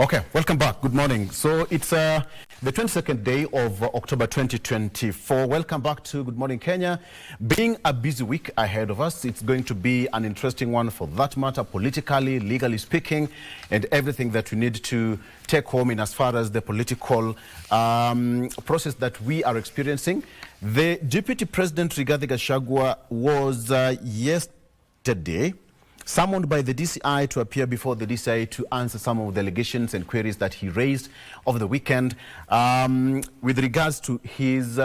Okay, welcome back. Good morning. So it's the 22nd day of October 2024. Welcome back to Good Morning Kenya. Being a busy week ahead of us, it's going to be an interesting one for that matter, politically, legally speaking, and everything that we need to take home in as far as the political process that we are experiencing. The Deputy President Rigathi Gachagua was yesterday summoned by the DCI to appear before the DCI to answer some of the allegations and queries that he raised over the weekend with regards to his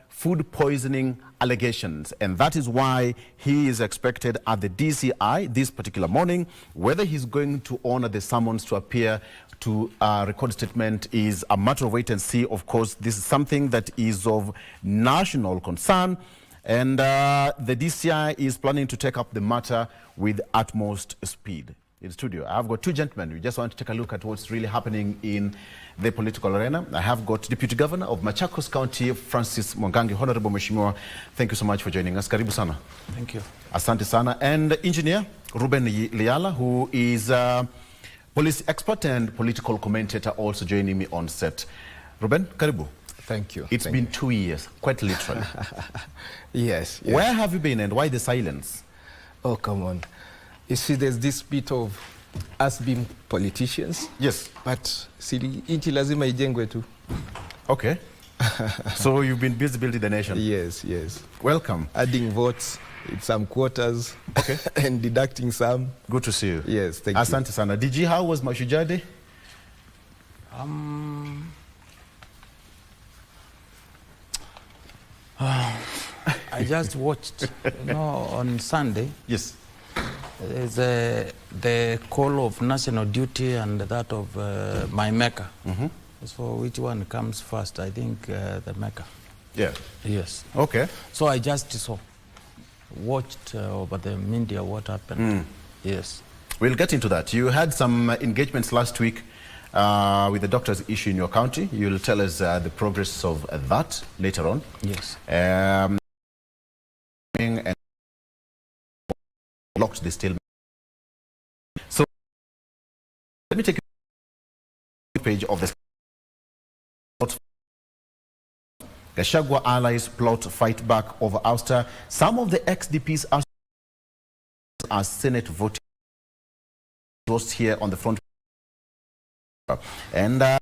food poisoning allegations. And that is why he is expected at the DCI this particular morning. Whether he's going to honor the summons to appear to record a statement is a matter of wait and see. Of course, this is something that is of national concern. And the DCI is planning to take up the matter with utmost speed. In the studio, I have got two gentlemen. We just want to take a look at what's really happening in the political arena. I have got Deputy Governor of Machakos County, Francis Mwangangi. Honorable Mheshimiwa, thank you so much for joining us. Karibu sana. Thank you. Asante sana. And Engineer Ruben Liala, who is a police expert and political commentator, also joining me on set. Ruben, karibu. Thank you. It's been 2 years, quite literally. Yes. Where have you been and why the silence? Oh, come on. You see, there's this bit of us being politicians. Yes. But inchi lazima ijengwe tu. Okay. So you've been busy building the nation? Yes, yes. Welcome. Adding votes in some quarters. Okay. And deducting some. Good to see you. Yes, thank you. Asante sana. DG, how was Mashujaa Day? I just watched, on Sunday. Yes. There's the call of national duty and that of my Mecca. So which one comes first? I think the Mecca. Yeah. Yes. Okay. So I just watched over the media what happened. Yes. We'll get into that. You had some engagements last week with the doctors' issue in your county. You'll tell us the progress of that later on. Yes. And blocked the stalemate. So let me take a page of the Gachagua allies plot fight back over ouster. Some of the ex-DPs are Senate voting here on the front. And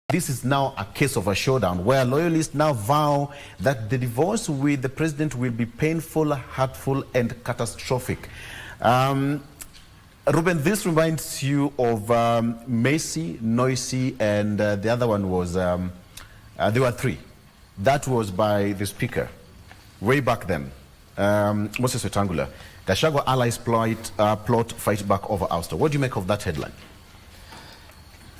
this is now a case of a showdown where loyalists now vow that the divorce with the president will be painful, hurtful, and catastrophic. Ruben, this reminds you of Macy, Noisy, and the other one was, there were three. That was by the speaker way back then, Moses Wetangula. Gachagua allies plot fight back over ouster. What do you make of that headline?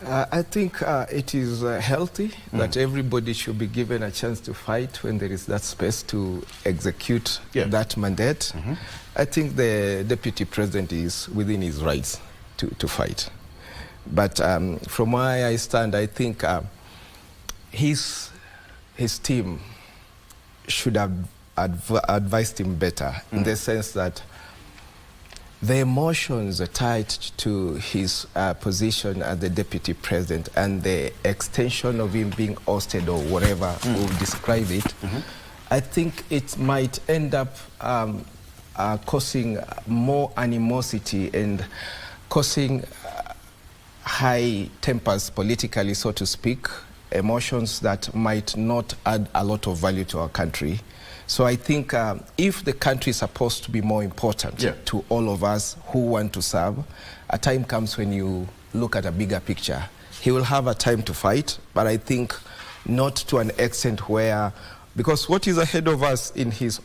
I think it is healthy that everybody should be given a chance to fight when there is that space to execute that mandate. I think the Deputy President is within his rights to fight. But from where I stand, I think his team should have advised him better in the sense that the emotions are tied to his position as the Deputy President and the extension of him being ousted or whatever we'll describe it. I think it might end up causing more animosity and causing high tempers politically, so to speak, emotions that might not add a lot of value to our country. So I think if the country is supposed to be more important to all of us who want to serve, a time comes when you look at a bigger picture. He will have a time to fight, but I think not to an extent where, because what is ahead of us in his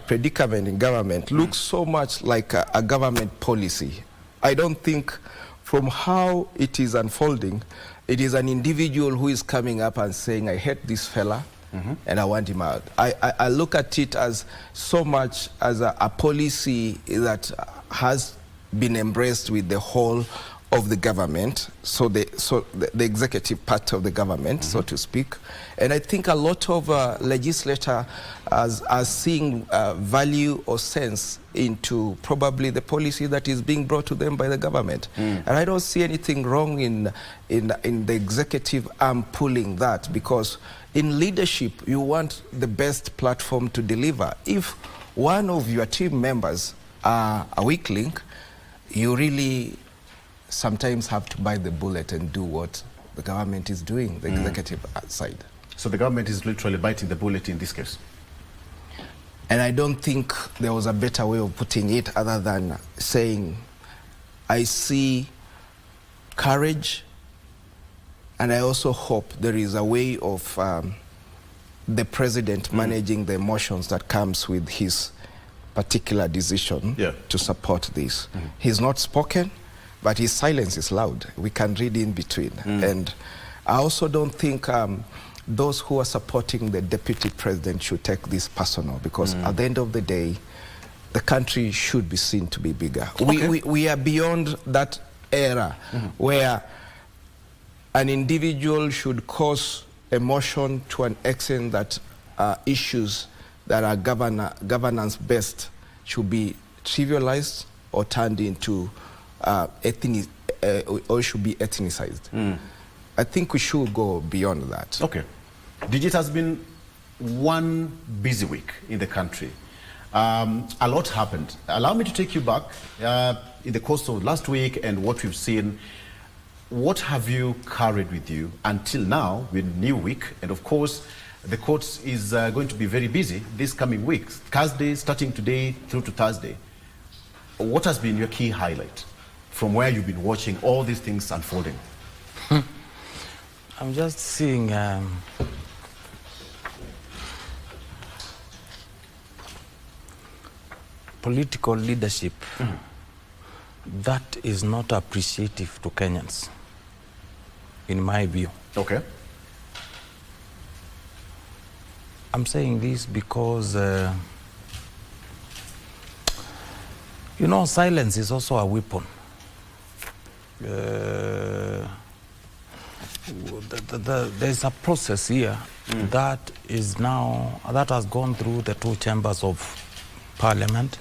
predicament in government looks so much like a government policy. I don't think from how it is unfolding, it is an individual who is coming up and saying, I hate this fella, and I want him out. I look at it as so much as a policy that has been embraced with the whole of the government, so the executive part of the government, so to speak. And I think a lot of legislators are seeing value or sense into probably the policy that is being brought to them by the government. And I don't see anything wrong in the executive arm pulling that, because in leadership, you want the best platform to deliver. If one of your team members are a weak link, you really sometimes have to bite the bullet and do what the government is doing, the executive side. So the government is literally biting the bullet in this case? And I don't think there was a better way of putting it other than saying, I see courage, and I also hope there is a way of the president managing the emotions that comes with his particular decision to support this. He's not spoken, but his silence is loud. We can read in between. And I also don't think those who are supporting the deputy president should take this personal, because at the end of the day, the country should be seen to be bigger. Okay. We are beyond that era where an individual should cause emotion to an extent that issues that are governance-based should be trivialized or turned into or should be ethnicized. I think we should go beyond that. Okay. Digit has been one busy week in the country. A lot happened. Allow me to take you back in the course of last week and what we've seen. What have you carried with you until now with new week? And of course, the court is going to be very busy this coming week, Thursday, starting today through to Thursday. What has been your key highlight from where you've been watching all these things unfolding? I'm just seeing political leadership that is not appreciative to Kenyans, in my view. Okay. I'm saying this because, you know, silence is also a weapon. There's a process here that has gone through the two chambers of parliament.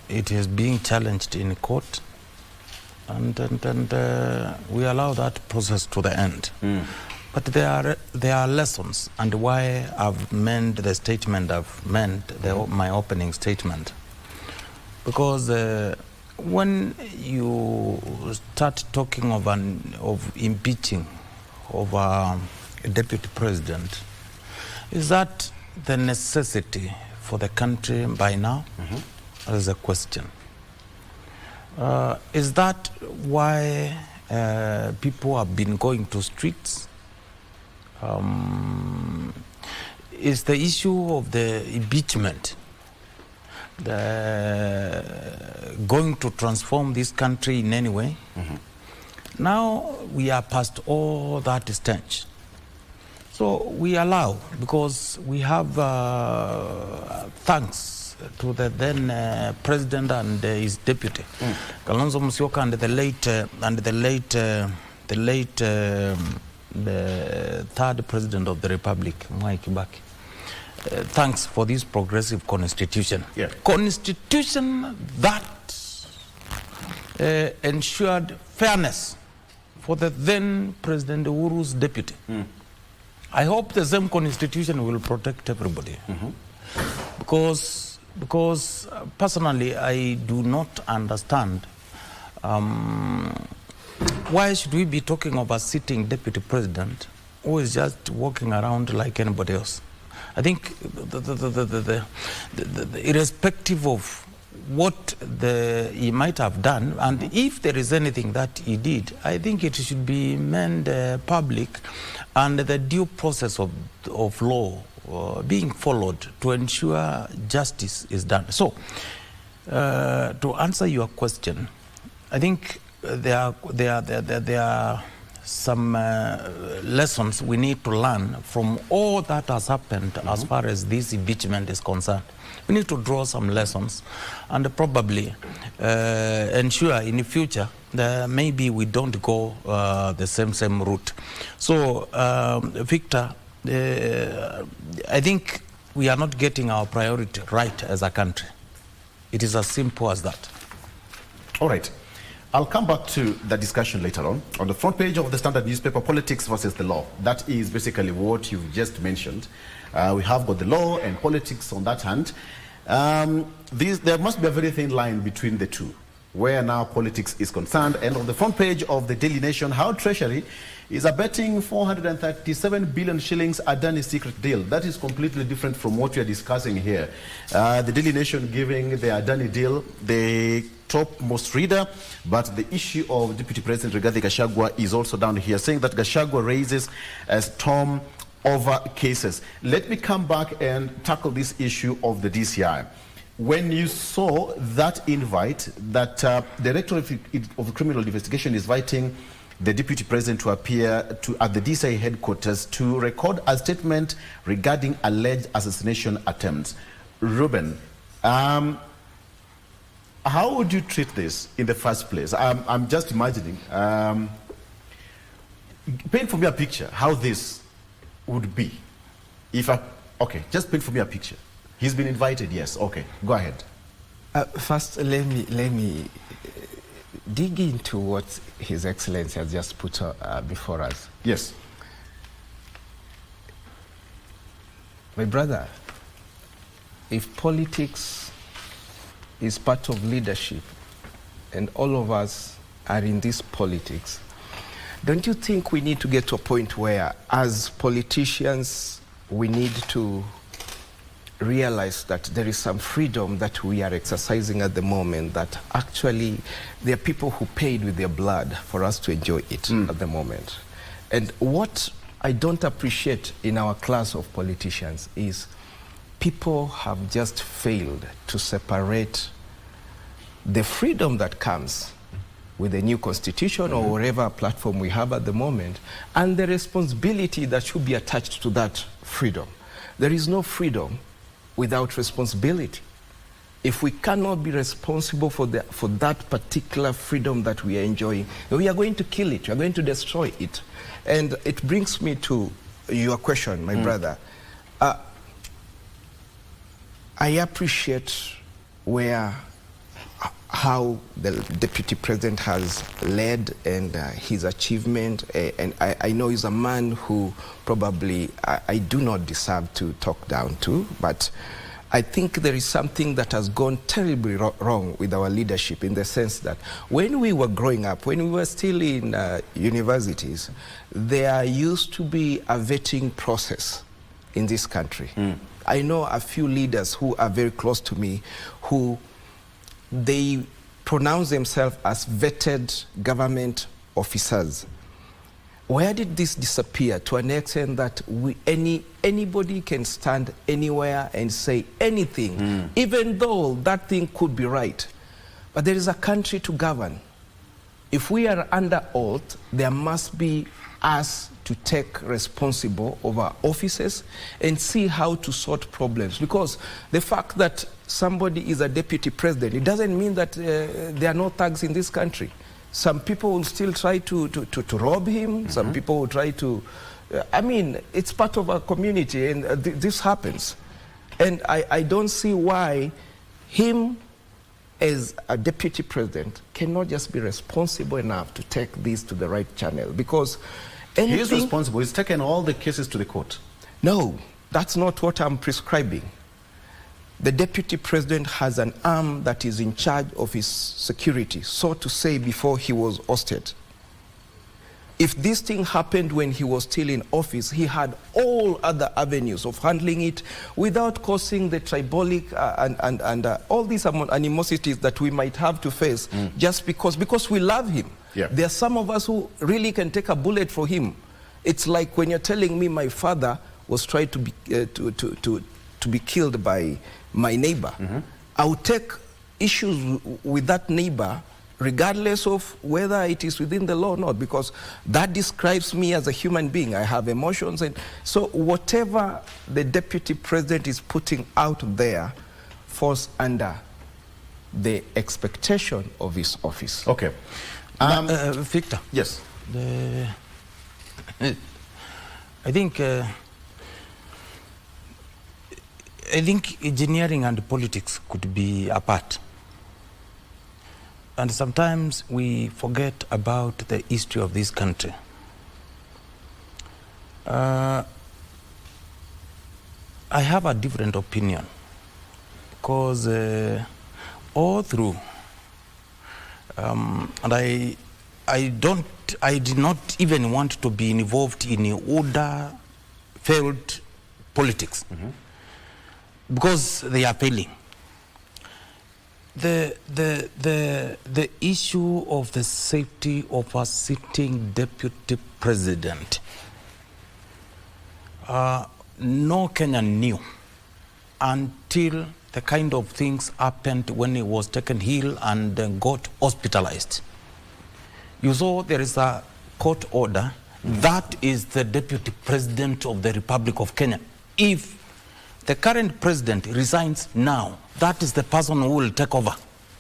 It is being challenged in court, and we allow that process to the end. But there are lessons, and why I've made the statement I've made, my opening statement. Because when you start talking of impeaching of a deputy president, is that the necessity for the country by now? That is a question. Is that why people have been going to streets? Is the issue of the impeachment going to transform this country in any way? Now we are past all that stage. So we allow, because we have thanks to the then president and his deputy, Kalonzo Musyoka, and the third president of the Republic, Mwai Kibaki. Thanks for this progressive constitution. Constitution that ensured fairness for the then President Uhuru's deputy. I hope the same constitution will protect everybody. Because personally, I do not understand why should we be talking of a sitting deputy president who is just walking around like anybody else. I think irrespective of what he might have done, and if there is anything that he did, I think it should be made public, and the due process of law being followed to ensure justice is done. So, to answer your question, I think there are some lessons we need to learn from all that has happened as far as this impeachment is concerned. We need to draw some lessons, and probably ensure in the future that maybe we don't go the same route. So, Victor, I think we are not getting our priority right as a country. It is as simple as that. All right. I'll come back to the discussion later on. On the front page of the Standard newspaper, politics versus the law. That is basically what you've just mentioned. We have got the law and politics on that hand. There must be a very thin line between the two, where now politics is concerned. And on the front page of the Daily Nation, how Treasury is abetting 437 billion shillings Adani secret deal. That is completely different from what we are discussing here. The Daily Nation giving the Adani deal the topmost reader, but the issue of Deputy President Rigathi Gachagua is also down here, saying that Gachagua raises a storm over cases. Let me come back and tackle this issue of the DCI. When you saw that invite, that Director of Criminal Investigation is inviting the Deputy President to appear at the DCI headquarters to record a statement regarding alleged assassination attempts. Ruben, how would you treat this in the first place? I'm just imagining. Paint for me a picture how this would be. Okay, just paint for me a picture. He's been invited, yes. Okay, go ahead. First, let me dig into what His Excellency has just put before us. Yes. My brother, if politics is part of leadership and all of us are in this politics, don't you think we need to get to a point where, as politicians, we need to realize that there is some freedom that we are exercising at the moment, that actually there are people who paid with their blood for us to enjoy it at the moment. And what I don't appreciate in our class of politicians is people have just failed to separate the freedom that comes with the new constitution or whatever platform we have at the moment, and the responsibility that should be attached to that freedom. There is no freedom without responsibility. If we cannot be responsible for that particular freedom that we are enjoying, we are going to kill it, we are going to destroy it. And it brings me to your question, my brother. I appreciate how the Deputy President has led and his achievement, and I know he's a man who probably I do not deserve to talk down to, but I think there is something that has gone terribly wrong with our leadership, in the sense that when we were growing up, when we were still in universities, there used to be a vetting process in this country. I know a few leaders who are very close to me who they pronounce themselves as vetted government officers. Where did this disappear to an extent that anybody can stand anywhere and say anything, even though that thing could be right? But there is a country to govern. If we are under oath, there must be us to take responsible of our offices and see how to sort problems. Because the fact that somebody is a deputy president, it doesn't mean that there are no thugs in this country. Some people will still try to rob him. Some people will try to... I mean, it's part of our community, and this happens. And I don't see why him as a deputy president cannot just be responsible enough to take this to the right channel. Because anything... He is responsible. He's taken all the cases to the court. No, that's not what I'm prescribing. The deputy president has an arm that is in charge of his security, so to say, before he was ousted. If this thing happened when he was still in office, he had all other avenues of handling it without causing the tribalic and all these animosities that we might have to face just because we love him. Yeah. There are some of us who really can take a bullet for him. It's like when you're telling me my father was trying to be killed by my neighbor. I would take issues with that neighbor regardless of whether it is within the law or not, because that describes me as a human being. I have emotions, and so whatever the deputy president is putting out there falls under the expectation of his office. Okay. Victor. Yes. I think engineering and politics could be apart. And sometimes we forget about the history of this country. I have a different opinion because all through, and I did not even want to be involved in older failed politics because they are failing. The issue of the safety of a sitting deputy president, no Kenyan knew until the kind of things happened when he was taken ill and got hospitalized. You saw there is a court order. That is the deputy president of the Republic of Kenya. If the current president resigns now, that is the person who will take over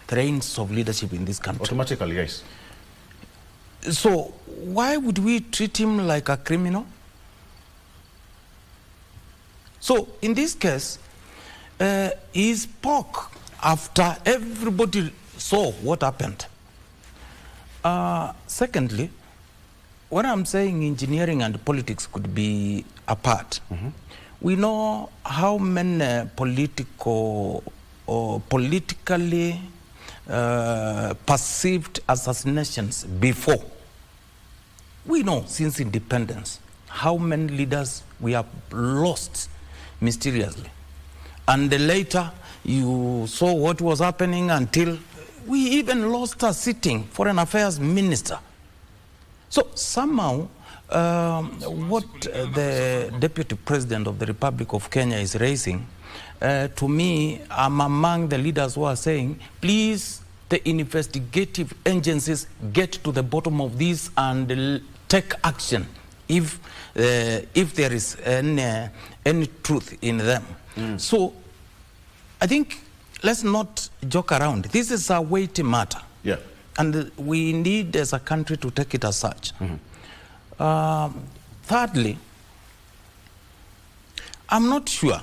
the reins of leadership in this country. Automatically, yes. So why would we treat him like a criminal? So in this case, he spoke after everybody saw what happened. Secondly, when I'm saying engineering and politics could be apart, we know how many political or politically perceived assassinations before. We know since independence how many leaders we have lost mysteriously. And later you saw what was happening until we even lost a sitting foreign affairs minister. So somehow what the deputy president of the Republic of Kenya is raising, to me, I'm among the leaders who are saying, please, the investigative agencies get to the bottom of this and take action if there is any truth in them. So I think let's not joke around. This is a weighty matter. Yeah. And we need as a country to take it as such. Thirdly, I'm not sure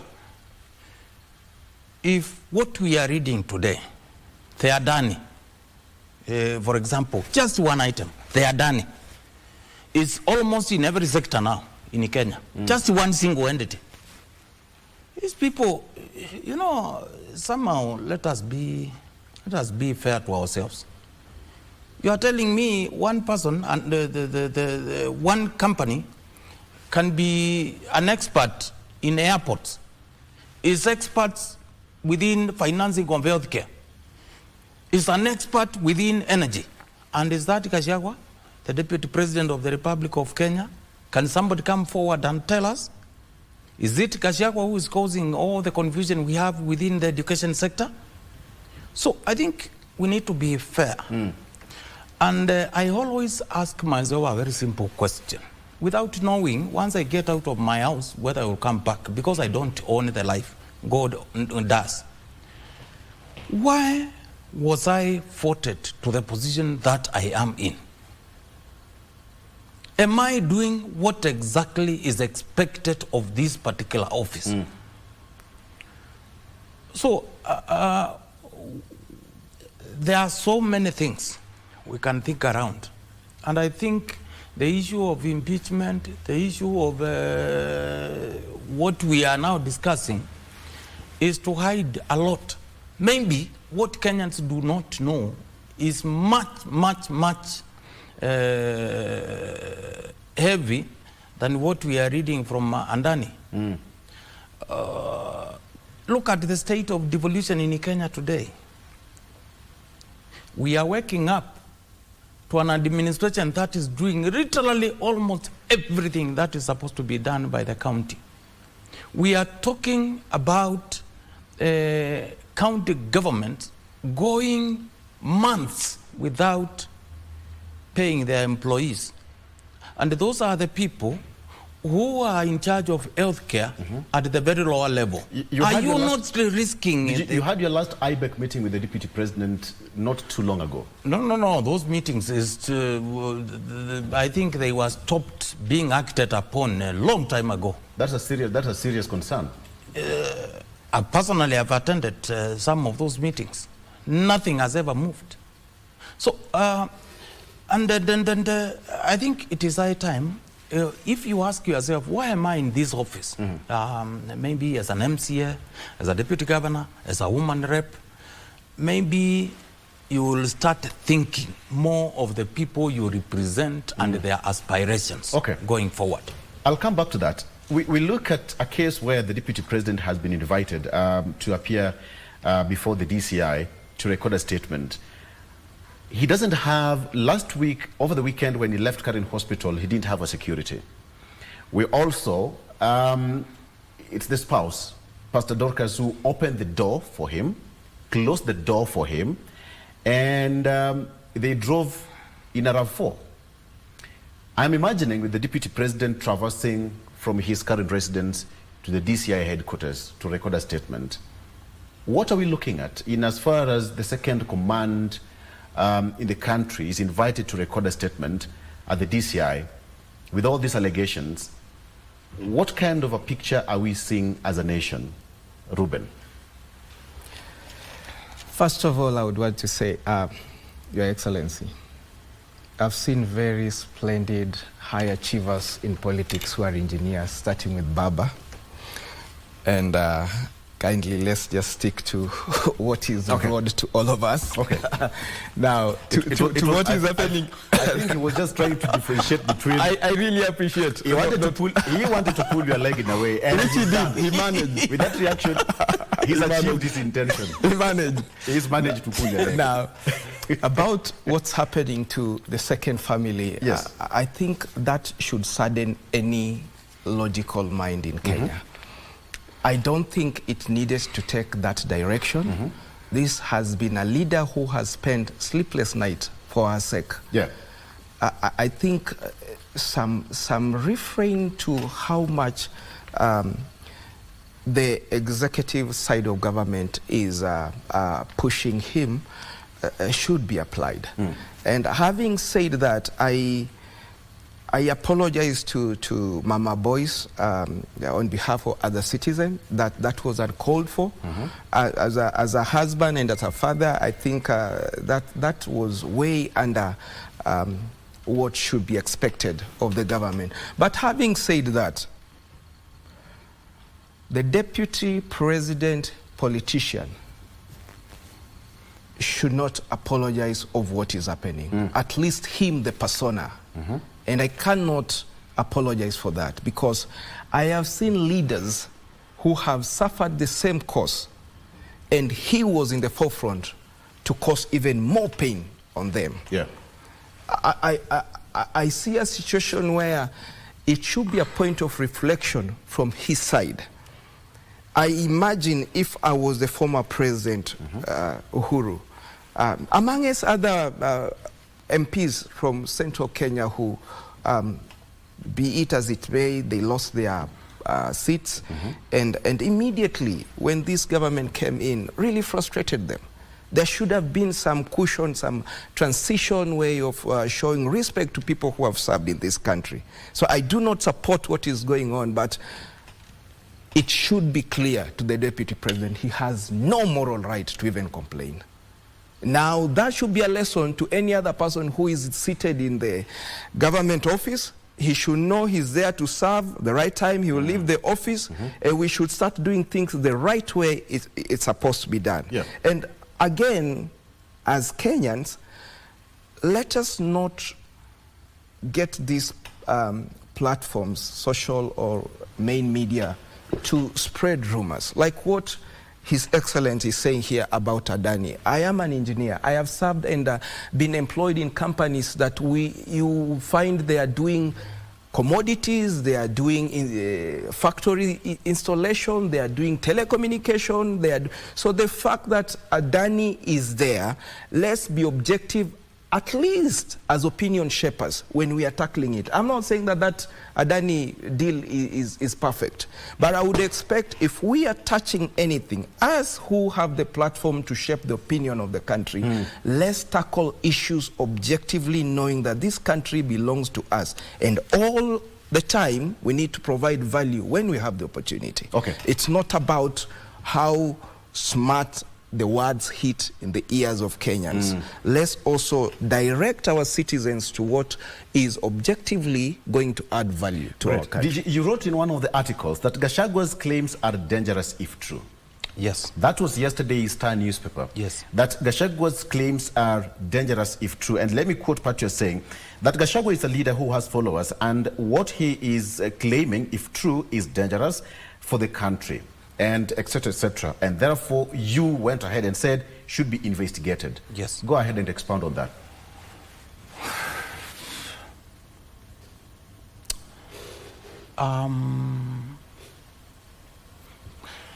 if what we are reading today, the Adani, for example, just one item, the Adani, is almost in every sector now in Kenya. Just one single entity. These people, you know, somehow let us be fair to ourselves. You are telling me one person and the one company can be an expert in airports, is experts within financing of healthcare, is an expert within energy, and is that Gachagua, the deputy president of the Republic of Kenya? Can somebody come forward and tell us? Is it Gachagua who is causing all the confusion we have within the education sector? So I think we need to be fair. And I always ask myself a very simple question. Without knowing, once I get out of my house, whether I will come back, because I don't own the life, God does. Why was I voted to the position that I am in? Am I doing what exactly is expected of this particular office? So there are so many things we can think around. And I think the issue of impeachment, the issue of what we are now discussing is to hide a lot. Maybe what Kenyans do not know is much, much, much heavy than what we are reading from Andani. Look at the state of devolution in Kenya today. We are waking up to an administration that is doing literally almost everything that is supposed to be done by the county. We are talking about county government going months without paying their employees. And those are the people who are in charge of healthcare at the very lower level. Are you not risking it? You had your last IBEC meeting with the Deputy President not too long ago. No. Those meetings I think they were stopped being acted upon a long time ago. That's a serious concern. I personally have attended some of those meetings. Nothing has ever moved. So, and then I think it is high time. If you ask yourself, why am I in this office? Maybe as an MCA, as a deputy governor, as a woman rep, maybe you will start thinking more of the people you represent and their aspirations going forward. I'll come back to that. We look at a case where the Deputy President has been invited to appear before the DCI to record a statement. He doesn't have, last week, over the weekend when he left Karen Hospital, he didn't have a security. We also, it's the spouse, Pastor Dorcas, who opened the door for him, closed the door for him, and they drove in a RAV4. I'm imagining with the Deputy President traversing from his current residence to the DCI headquarters to record a statement. What are we looking at in as far as the second command in the country is invited to record a statement at the DCI with all these allegations? What kind of a picture are we seeing as a nation, Ruben? First of all, I would want to say, Your Excellency, I've seen very splendid high achievers in politics who are engineers, starting with Baba. And kindly, let's just stick to what is broad to all of us. Now, to what is happening. I think he was just trying to differentiate between. I really appreciate. He wanted to pull your leg in a way, and which he did. He managed. With that reaction, he's achieved his intention. He's managed to pull your leg. Now, about what's happening to the second family, yes. I think that should sadden any logical mind in Kenya. I don't think it needed to take that direction. This has been a leader who has spent sleepless nights for her sake. Yeah. I think some referring to how much the executive side of government is pushing him should be applied. And having said that, I apologize to Mama Boys on behalf of other citizens that was uncalled for. As a husband and as a father, I think that was way under what should be expected of the government. But having said that, the deputy president politician should not apologize of what is happening. At least him, the persona. And I cannot apologize for that, because I have seen leaders who have suffered the same cause, and he was in the forefront to cause even more pain on them. Yeah. I see a situation where it should be a point of reflection from his side. I imagine if I was the former president, Uhuru, amongst other MPs from central Kenya who, be it as it may, they lost their seats, and immediately when this government came in, really frustrated them. There should have been some cushion, some transition way of showing respect to people who have served in this country. So I do not support what is going on, but it should be clear to the deputy president he has no moral right to even complain. Now, that should be a lesson to any other person who is seated in the government office. He should know he's there to serve. The right time he will leave the office, and we should start doing things the right way it's supposed to be done. Yeah. And again, as Kenyans, let us not get these platforms, social or main media, to spread rumors like what His Excellency is saying here about Adani. I am an engineer. I have served and been employed in companies that you find they are doing commodities, they are doing factory installation, they are doing telecommunication. So the fact that Adani is there, let's be objective at least as opinion shapers when we are tackling it. I'm not saying that that Adani deal is perfect, but I would expect if we are touching anything, us who have the platform to shape the opinion of the country, let's tackle issues objectively, knowing that this country belongs to us, and all the time we need to provide value when we have the opportunity. Okay. It's not about how smart the words hit in the ears of Kenyans. Let's also direct our citizens to what is objectively going to add value to our country. You wrote in one of the articles that Gachagwa's claims are dangerous if true. Yes. That was yesterday's Star newspaper. Yes. That Gachagwa's claims are dangerous if true. And let me quote what you're saying, that Gachagwa is a leader who has followers, and what he is claiming, if true, is dangerous for the country, and etc., etc. And therefore, you went ahead and said should be investigated. Yes. Go ahead and expound on that.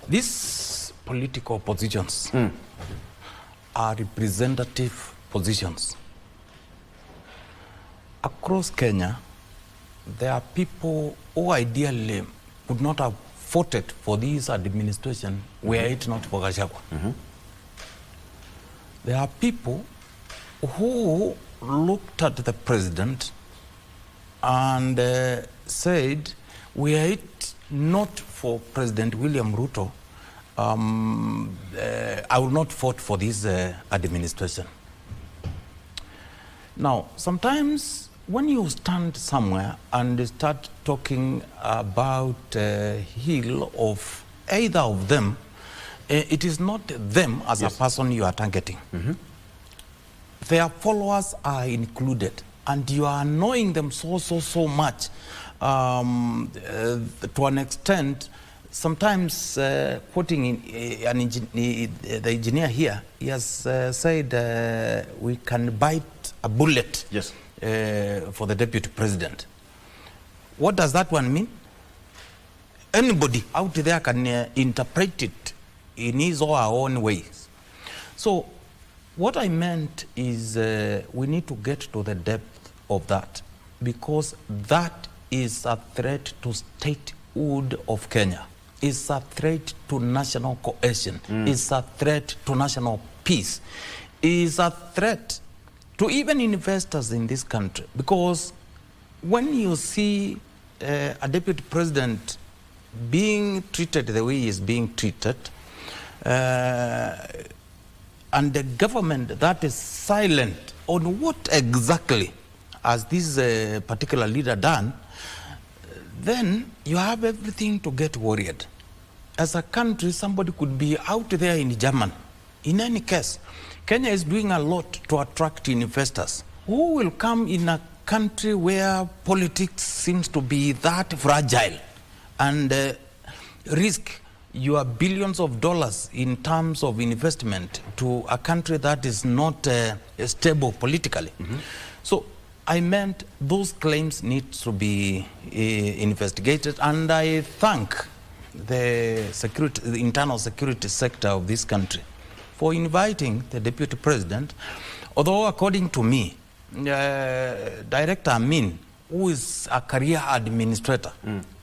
These political positions are representative positions. Across Kenya, there are people who ideally would not have voted for this administration were it not for Gachagua. There are people who looked at the president and said, were it not for President William Ruto, I will not vote for this administration. Now, sometimes when you stand somewhere and start talking about heel of either of them, it is not them as a person you are targeting. Their followers are included, and you are annoying them so much to an extent. Sometimes, quoting the engineer here, he has said we can bite a bullet. Yes. For the deputy president. What does that one mean? Anybody out there can interpret it in his or her own ways. So what I meant is we need to get to the depth of that, because that is a threat to statehood of Kenya. It's a threat to national cohesion. It's a threat to national peace. It's a threat to even investors in this country, because when you see a deputy president being treated the way he is being treated, and the government that is silent on what exactly has this particular leader done, then you have everything to get worried. As a country, somebody could be out there in Germany. In any case, Kenya is doing a lot to attract investors who will come in a country where politics seems to be that fragile and risk your billions of dollars in terms of investment to a country that is not stable politically. So I meant those claims need to be investigated, and I thank the internal security sector of this country for inviting the deputy president, although according to me, Director Amin, who is a career administrator,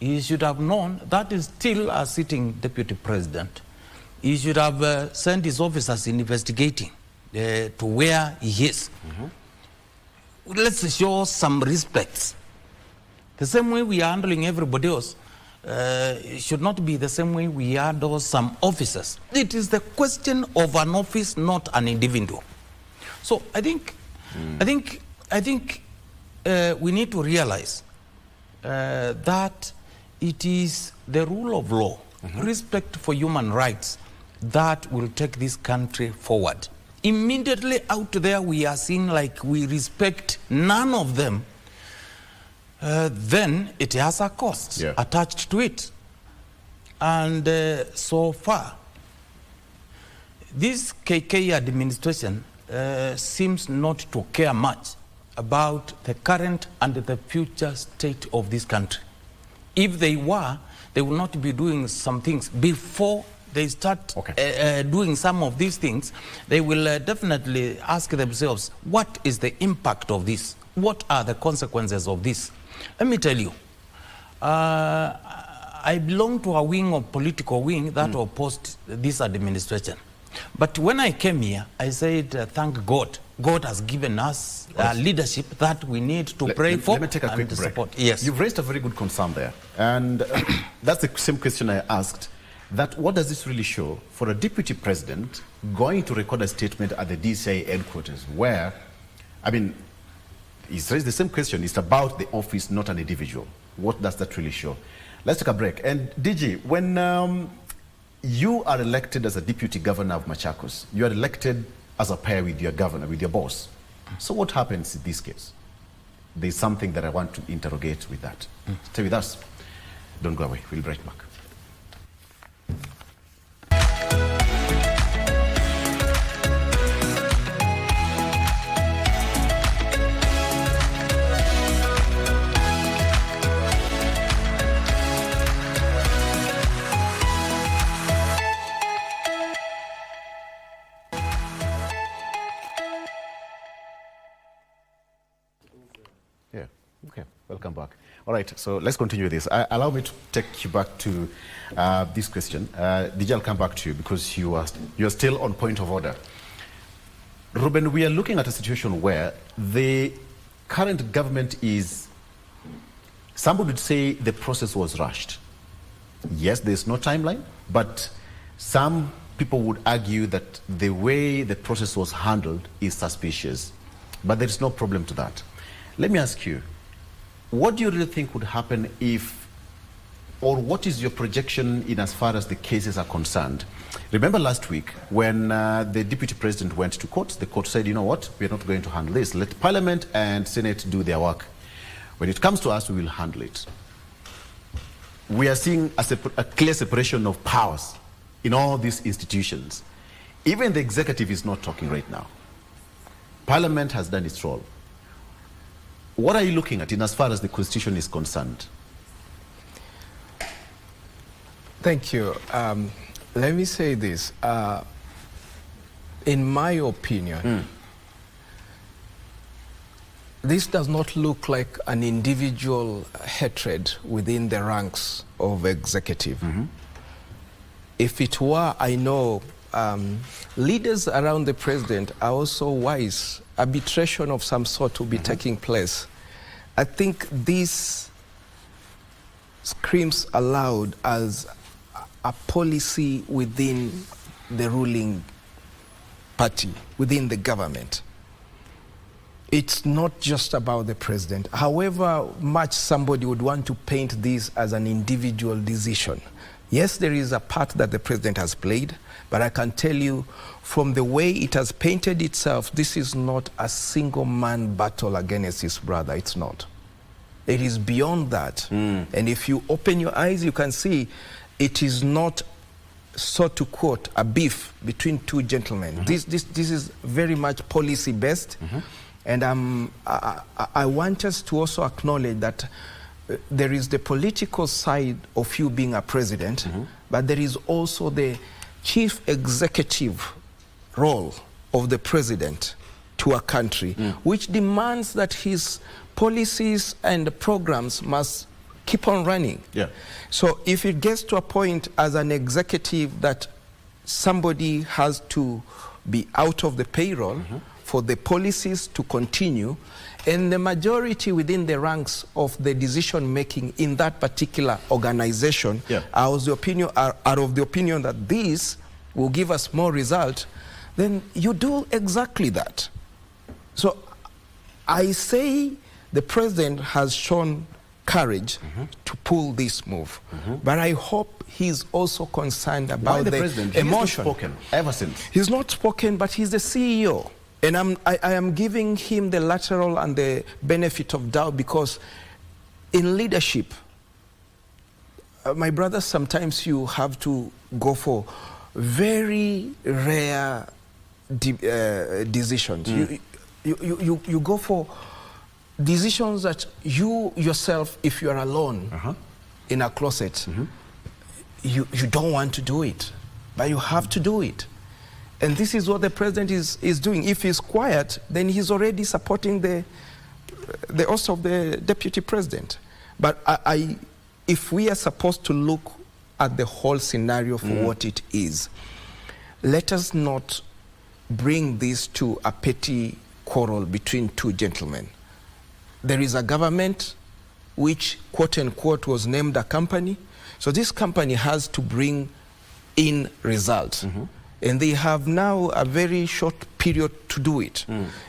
he should have known that is still a sitting deputy president. He should have sent his officers investigating to where he is. Let's show some respect. The same way we are handling everybody else, it should not be the same way we handle some officers. It is the question of an office, not an individual. So I think we need to realize that it is the rule of law, respect for human rights, that will take this country forward. Immediately out there, we are seeing like we respect none of them. Then it has a cost attached to it. And so far, this KK administration seems not to care much about the current and the future state of this country. If they were, they will not be doing some things before they start doing some of these things, they will definitely ask themselves, what is the impact of this? What are the consequences of this? Let me tell you, I belong to a wing of political wing that opposed this administration. But when I came here, I said, thank God. God has given us leadership that we need to pray for. Let me take a quick break. Support. Yes. You've raised a very good concern there. And that's the same question I asked. That what does this really show for a deputy president going to record a statement at the DCI headquarters where, I mean, he's raised the same question. It's about the office, not an individual. What does that really show? Let's take a break. And DG, when you are elected as a deputy governor of Machakos, you are elected as a pair with your governor, with your boss. So what happens in this case? There's something that I want to interrogate with that. Stay with us. Don't go away. We'll be right back. Yeah, okay, welcome back. All right, so let's continue this. Allow me to take you back to this question. DJ, I'll come back to you because you are still on point of order. Ruben, we are looking at a situation where the current government is, some would say the process was rushed. Yes, there's no timeline, but some people would argue that the way the process was handled is suspicious, but there is no problem to that. Let me ask you, what do you really think would happen if, or what is your projection in as far as the cases are concerned? Remember last week when the deputy president went to court, the court said, you know what, we're not going to handle this. Let Parliament and Senate do their work. When it comes to us, we will handle it. We are seeing a clear separation of powers in all these institutions. Even the executive is not talking right now. Parliament has done its role. What are you looking at in as far as the Constitution is concerned? Thank you. Let me say this. In my opinion, this does not look like an individual hatred within the ranks of executive. If it were, I know leaders around the president are also wise. Arbitration of some sort will be taking place. I think this screams aloud as a policy within the ruling party, within the government. It's not just about the president. However much somebody would want to paint this as an individual decision. Yes, there is a part that the president has played, but I can tell you from the way it has painted itself, this is not a single man battle against his brother. It's not. It is beyond that. And if you open your eyes, you can see it is not, so to quote, a beef between two gentlemen. This is very much policy based. And I want us to also acknowledge that there is the political side of you being a president, but there is also the chief executive role of the president to a country, which demands that his policies and programs must keep on running. So if it gets to a point as an executive that somebody has to be out of the payroll for the policies to continue, and the majority within the ranks of the decision making in that particular organization are of the opinion that this will give us more result, then you do exactly that. So I say the president has shown courage to pull this move, but I hope he's also concerned about the emotion. He's not spoken ever since. He's not spoken, but he's the CEO. And I am giving him the lateral and the benefit of doubt, because in leadership, my brother, sometimes you have to go for very rare decisions. You go for decisions that you yourself, if you are alone in a closet, you don't want to do it. but you have to do it. And this is what the president is doing. If he's quiet, then he's already supporting the office of the deputy president. But if we are supposed to look at the whole scenario for what it is, let us not bring this to a petty quarrel between two gentlemen. There is a government which, quote unquote, was named a company. So this company has to bring in results. And they have now a very short period to do it.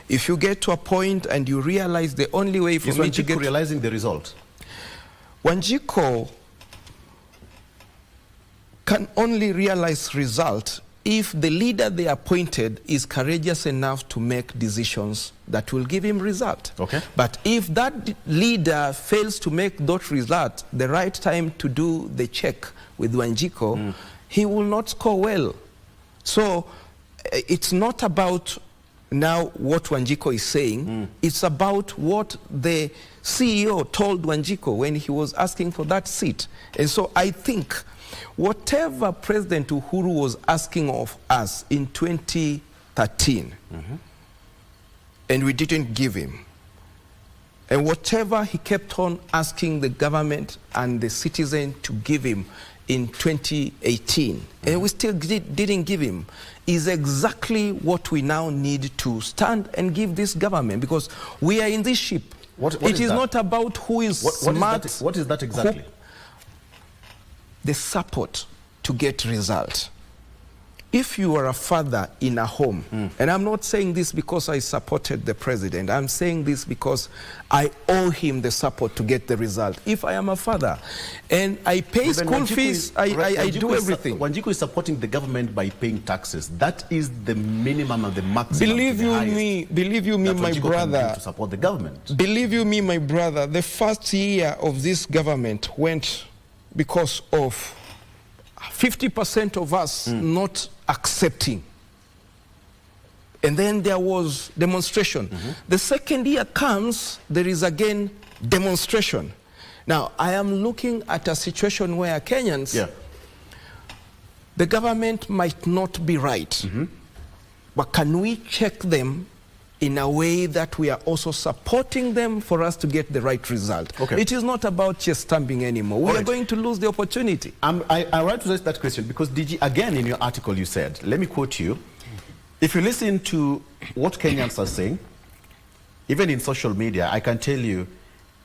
If you get to a point and you realize the only way for me to get... Is realizing the result? Wanjiku can only realize result if the leader they appointed is courageous enough to make decisions that will give him result. Okay. But if that leader fails to make that result, the right time to do the check with Wanjiku, he will not score well. So it's not about now what Wanjiku is saying, it's about what the CEO told Wanjiku when he was asking for that seat. And so I think whatever President Uhuru was asking of us in 2013, and we didn't give him, and whatever he kept on asking the government and the citizen to give him in 2018, and we still didn't give him, is exactly what we now need to stand and give this government, because we are in this ship. What it is not about who is smart. What is that exactly? The support to get results. If you are a father in a home, and I'm not saying this because I supported the president, I'm saying this because I owe him the support to get the result. If I am a father and I pay school fees, I do everything. Wanjiku is supporting the government by paying taxes. That is the minimum and the maximum. Believe you me, my brother, to support the government. Believe you me, my brother, the first year of this government went because of 50% of us not accepting. And then there was demonstration. The second year comes, there is again demonstration. Now, I am looking at a situation where Kenyans, the government might not be right, but can we check them in a way that we are also supporting them for us to get the right result? Okay. It is not about just stamping anymore. We are going to lose the opportunity. I want to raise that question because, DG, again in your article you said, let me quote you, if you listen to what Kenyans are saying, even in social media, I can tell you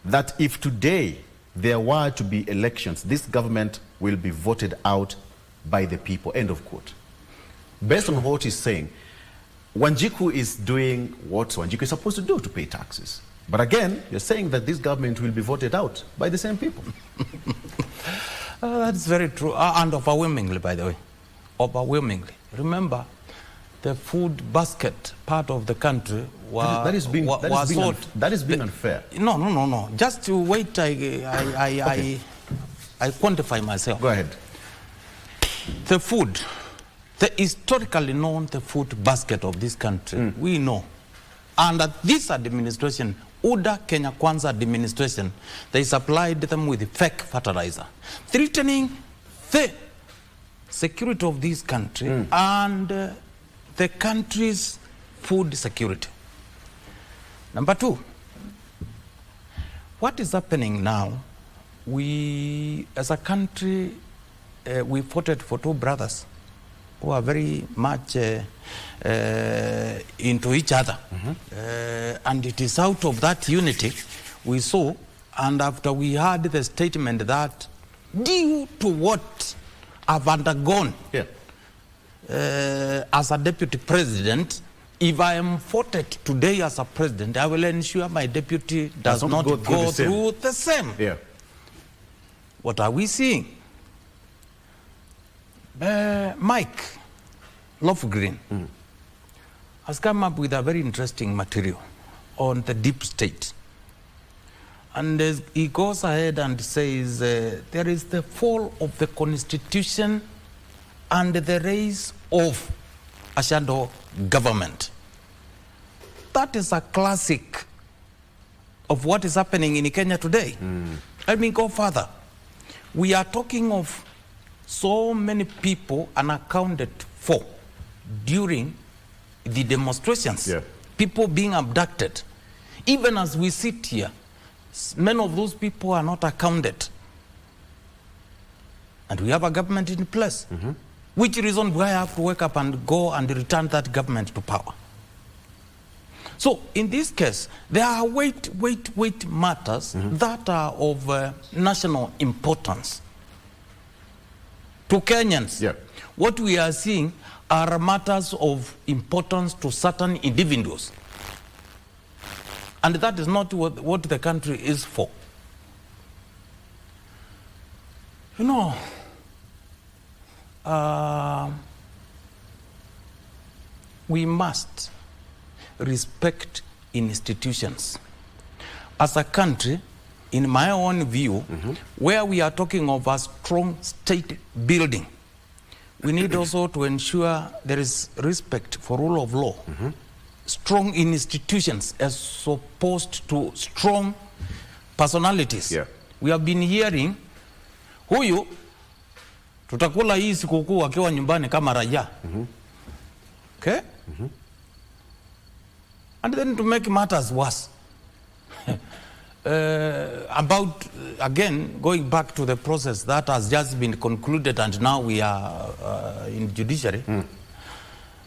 that if today there were to be elections, this government will be voted out by the people, end of quote. Based on what he's saying, Wanjiku is doing what Wanjiku is supposed to do, to pay taxes. But again, you're saying that this government will be voted out by the same people. That's very true, and overwhelmingly, by the way. Overwhelmingly. Remember, the food basket part of the country was that is being unfair. No. Just to wait, I quantify myself. Go ahead. The food. The historically known the food basket of this country, we know. Under this administration, UDA Kenya Kwanza administration, they supplied them with fake fertilizer, threatening the security of this country and the country's food security. Number two, what is happening now? We, as a country, we voted for two brothers who are very much into each other. And it is out of that unity we saw, and after we heard the statement that due to what I've undergone as a deputy president, if I am voted today as a president, I will ensure my deputy does not go through the same. What are we seeing? Mike Lofgren has come up with a very interesting material on the deep state. And he goes ahead and says there is the fall of the constitution and the rise of a shadow government. That is a classic of what is happening in Kenya today. Let me go further. We are talking of so many people unaccounted for during the demonstrations. Yeah. People being abducted. Even as we sit here, many of those people are not accounted. And we have a government in place. Which reason do I have to wake up and go and return that government to power? So in this case, there are weight matters that are of national importance to Kenyans. Yeah. What we are seeing are matters of importance to certain individuals. And that is not what the country is for. You know, we must respect institutions. As a country, in my own view, where we are talking of a strong state building, we need also to ensure there is respect for rule of law. Strong institutions as opposed to strong personalities. Yeah. We have been hearing, huyu tutakula hii sikukuu akiwa nyumbani kama raia. Okay? And then to make matters worse, again, going back to the process that has just been concluded and now we are in judiciary,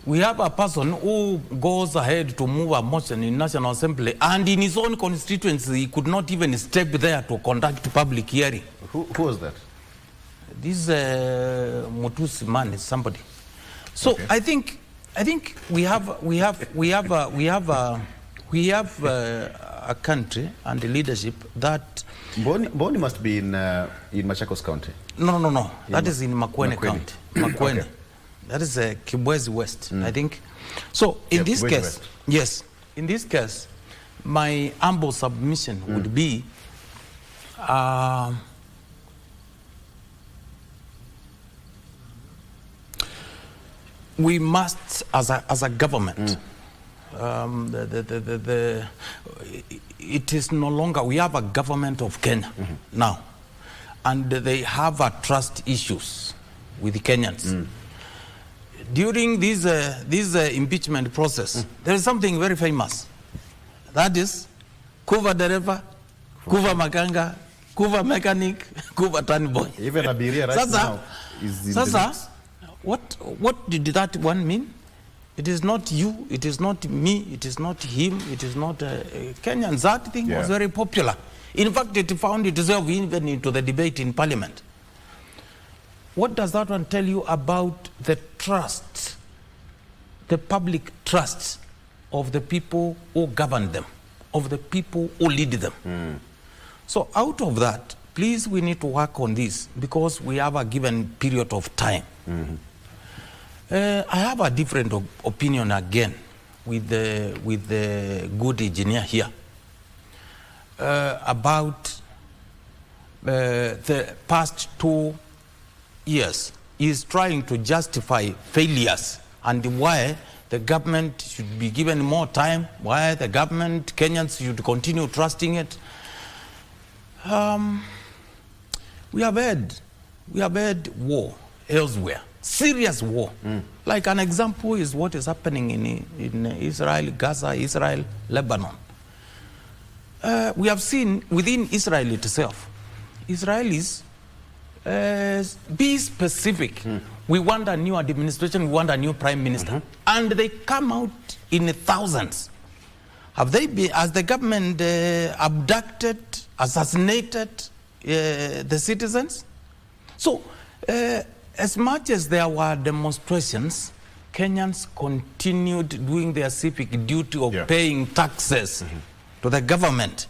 we have a person who goes ahead to move a motion in National Assembly and in his own constituency he could not even step there to conduct public hearing. Who was that? This Mutusi man is somebody. So okay. I think we have a country and a leadership that Boni must be in Machakos County. No. That is in Makueni County. Makueni. Okay. That is Kibwezi West, I think. So in this Kibwezi case, West. yes, in this case, my humble submission would be we must, as a government, it is no longer, we have a government of Kenya now, and they have trust issues with the Kenyans. During this impeachment process, there is something very famous. That is, Kuva dereva, Kuva makanga, Kuva mechanic, Kuva turn boy. Even Abiria right now is in the mix. What did that one mean? It is not you, it is not me, it is not him, it is not Kenyans. That thing was very popular. In fact, it found itself even into the debate in Parliament. What does that one tell you about the trust, the public trust of the people who govern them, of the people who lead them? So out of that, please, we need to work on this because we have a given period of time. I have a different opinion again with the good engineer here about the past 2 years. He is trying to justify failures and why the government should be given more time, why the government, Kenyans should continue trusting it. We have had war elsewhere, serious war. Like an example is what is happening in Israel, Gaza, Israel, Lebanon. We have seen within Israel itself, Israelis, be specific. We want a new administration, we want a new prime minister. And they come out in thousands. Has the government abducted, assassinated the citizens? So, as much as there were demonstrations, Kenyans continued doing their civic duty of paying taxes to the government.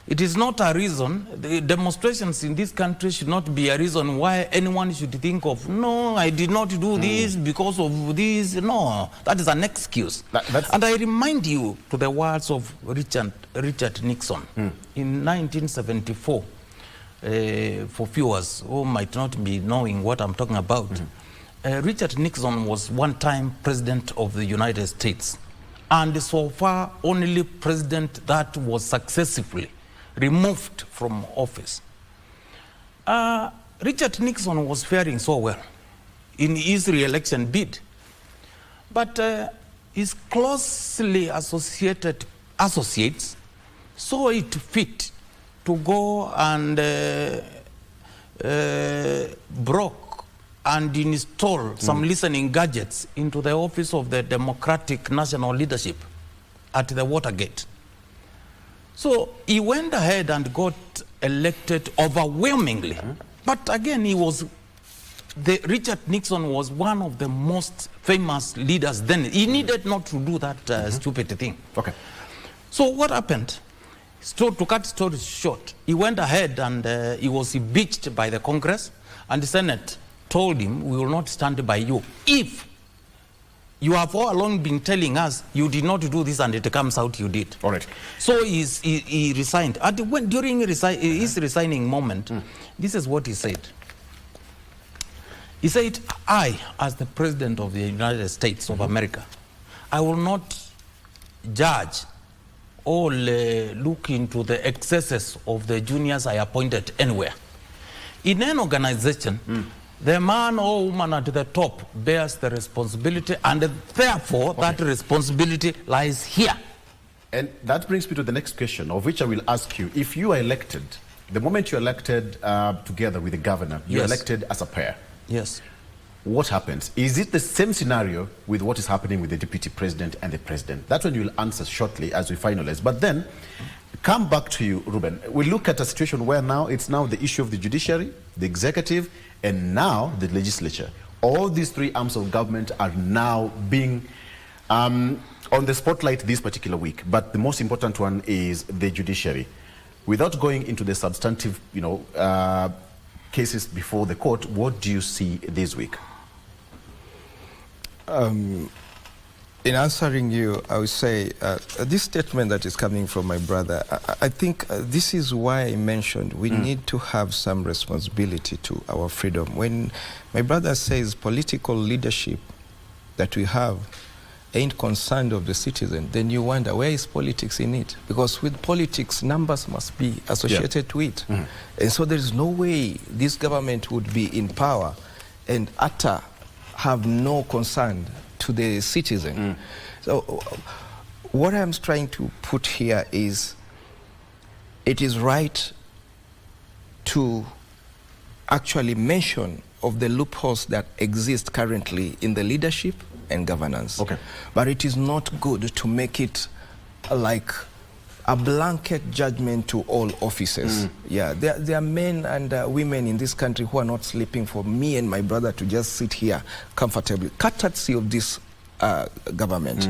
It is not a reason, the demonstrations in this country should not be a reason why anyone should think of, no, I did not do this because of this. No, that is an excuse. And I remind you to the words of Richard Nixon in 1974. For viewers who might not be knowing what I'm talking about, Richard Nixon was one-time president of the United States, and so far only president that was successfully removed from office. Richard Nixon was faring so well in his re-election bid, but his closely associated associates saw it fit to go and broke and install some listening gadgets into the office of the Democratic National Leadership at the Watergate. So he went ahead and got elected overwhelmingly. But again, Richard Nixon was one of the most famous leaders then. He needed not to do that stupid thing. Okay. So what happened? So to cut story short, he went ahead and he was impeached by the Congress, and the Senate told him, we will not stand by you. If you have all along been telling us you did not do this and it comes out you did. All right. So he resigned. During his resigning moment, this is what he said. He said, I, as the President of the United States of America, I will not judge or look into the excesses of the juniors I appointed anywhere. In an organization, the man or woman at the top bears the responsibility, and therefore that responsibility lies here. And that brings me to the next question, of which I will ask you. If you are elected, the moment you're elected together with the governor, you're elected as a pair. Yes. What happens? Is it the same scenario with what is happening with the deputy president and the president? That one you will answer shortly as we finalize. But then, come back to you, Ruben. We look at a situation where now it's now the issue of the judiciary, the executive, and now the legislature. All these three arms of government are now being on the spotlight this particular week. But the most important one is the judiciary. Without going into the substantive, cases before the court, what do you see this week? In answering you, I would say this statement that is coming from my brother, I think this is why I mentioned we need to have some responsibility to our freedom. When my brother says political leadership that we have ain't concerned of the citizen, then you wonder, where is politics in it? Because with politics, numbers must be associated to it. And so there is no way this government would be in power and have no concern to the citizen. So what I'm trying to put here is, it is right to actually mention of the loopholes that exist currently in the leadership and governance. Okay. But it is not good to make it like a blanket judgment to all offices. Yeah, there are men and women in this country who are not sleeping for me and my brother to just sit here comfortably, courtesy of this government.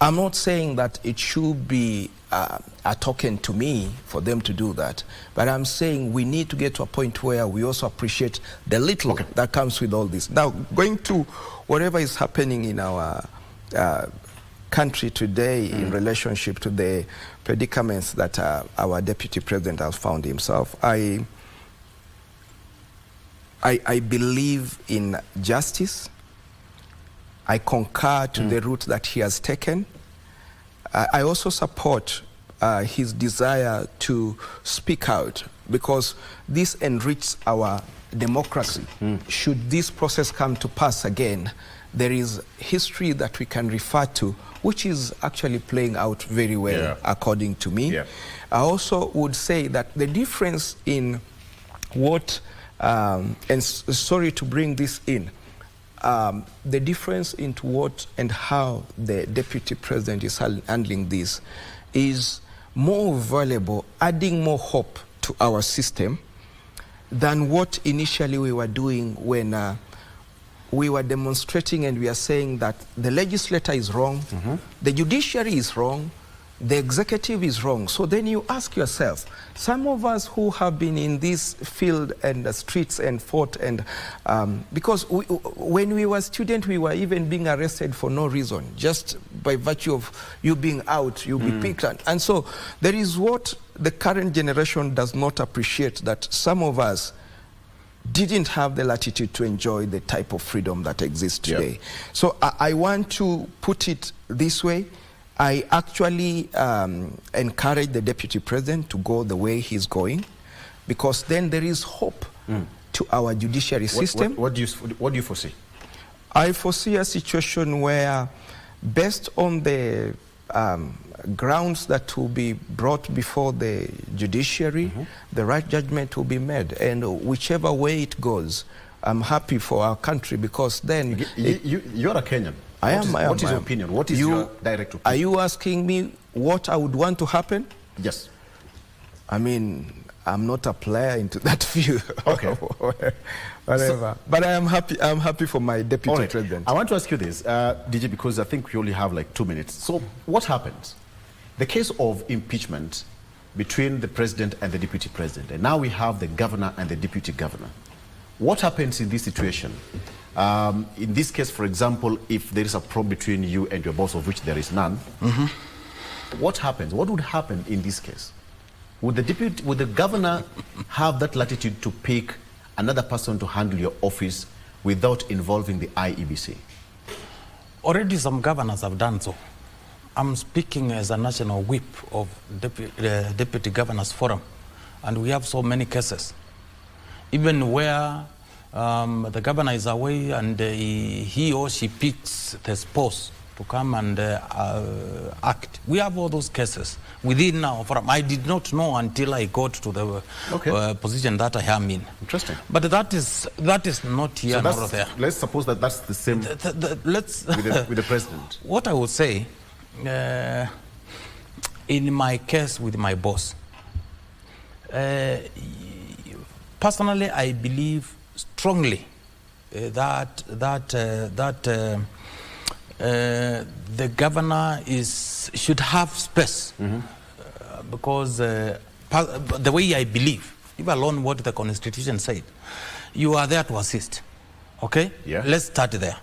I'm not saying that it should be a token to me for them to do that, but I'm saying we need to get to a point where we also appreciate the little that comes with all this. Now, going to whatever is happening in our country today in relationship to the predicaments that our deputy president has found himself, I believe in justice. I concur to the route that he has taken. I also support his desire to speak out, because this enriches our democracy. Should this process come to pass again, there is history that we can refer to, which is actually playing out very well, according to me. I also would say that the difference in what, and sorry to bring this in, the difference into what and how the deputy president is handling this is more valuable, adding more hope to our system than what initially we were doing when we were demonstrating and we are saying that the legislator is wrong, the judiciary is wrong, the executive is wrong. So then you ask yourself, some of us who have been in this field and the streets and fought, and because when we were students, we were even being arrested for no reason, just by virtue of you being out, you'll be picked. And so there is what the current generation does not appreciate, that some of us didn't have the latitude to enjoy the type of freedom that exists today. So I want to put it this way. I actually encourage the deputy president to go the way he's going, because then there is hope to our judiciary system. What do you foresee? I foresee a situation where, based on the grounds that will be brought before the judiciary, the right judgment will be made. And whichever way it goes, I'm happy for our country, because then... You're a Kenyan. What is your opinion? What is your direct opinion? Are you asking me what I would want to happen? Yes. I mean, I'm not a player into that view. Okay. Whatever. But I'm happy for my deputy president. I want to ask you this, DJ, because I think we only have like 2 minutes. So what happens? The case of impeachment between the president and the deputy president, and now we have the governor and the deputy governor. What happens in this situation? In this case, for example, if there is a probe between you and your boss, of which there is none, what happens? What would happen in this case? Would the governor have that latitude to pick another person to handle your office without involving the IEBC? Already some governors have done so. I'm speaking as a national whip of Deputy Governors Forum, and we have so many cases. Even where the governor is away and he or she picks the spouse to come and act. We have all those cases within our forum. I did not know until I got to the position that I am in. Interesting. But that is not here nor there. Let's suppose that that's the same with the president. What I would say, in my case with my boss, personally, I believe strongly that the governor should have space, because the way I believe, leave alone what the Constitution said, you are there to assist. Okay? Yeah. Let's start there.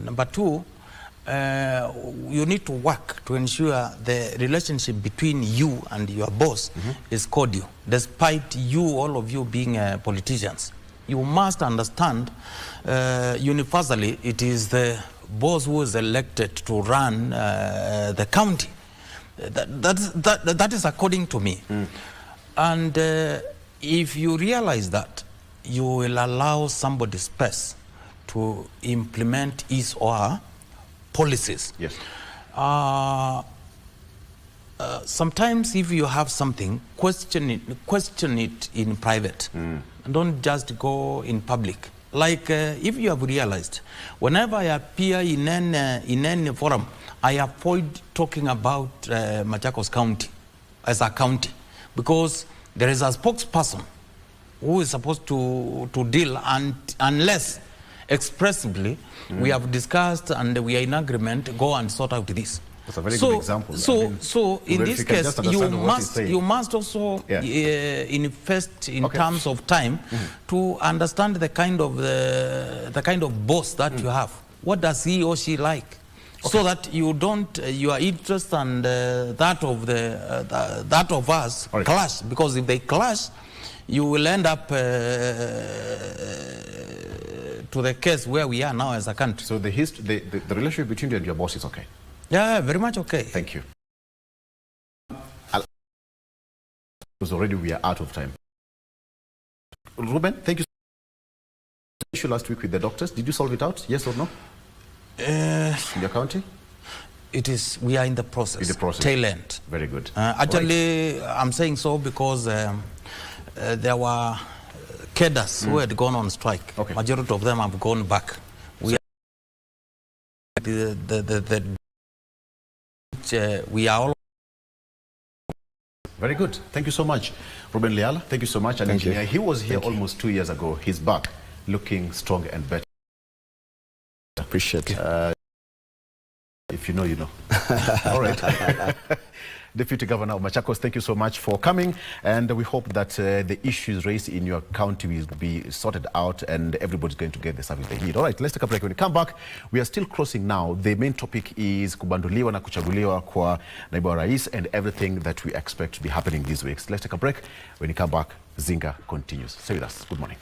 Number two, you need to work to ensure the relationship between you and your boss is cordial, despite all of you being politicians. You must understand, universally, it is the boss who is elected to run the county. That is according to me. And if you realize that, you will allow somebody space to implement his or her policies. Yes. Sometimes if you have something, question it in private. Don't just go in public. Like if you have realized, whenever I appear in any forum, I avoid talking about Machakos County as a county, because there is a spokesperson who is supposed to deal, and unless expressively we have discussed and we are in agreement, go and sort out this. That's a very good example. So in this case, you must also invest in terms of time to understand the kind of boss that you have. What does he or she like? So that you don't your interest and that of us clash, because if they clash, you will end up to the case where we are now as a country. So the relationship between you and your boss is okay? Yeah, very much okay. Thank you. Because already we are out of time. Ruben, thank you. Issue last week with the doctors. Did you solve it out? Yes or no? In your county? It is. We are in the process. In the process. Tail end. Very good. Actually, I'm saying so because there were cadres who had gone on strike. Okay. Majority of them have gone back. We are all. Very good. Thank you so much, Ruben Leala. Thank you so much. And engineer, he was here almost 2 years ago. He's back, looking strong and better. Appreciate it. If you know, you know. All right. Deputy Governor of Machakos, thank you so much for coming, and we hope that the issues raised in your county will be sorted out and everybody's going to get the service they need. All right, let's take a break. When we come back, we are still crossing now. The main topic is kubanduliwa na kuchaguliwa kwa naibu wa rais and everything that we expect to be happening these weeks. Let's take a break. When we come back, Zinga continues. Stay with us. Good morning.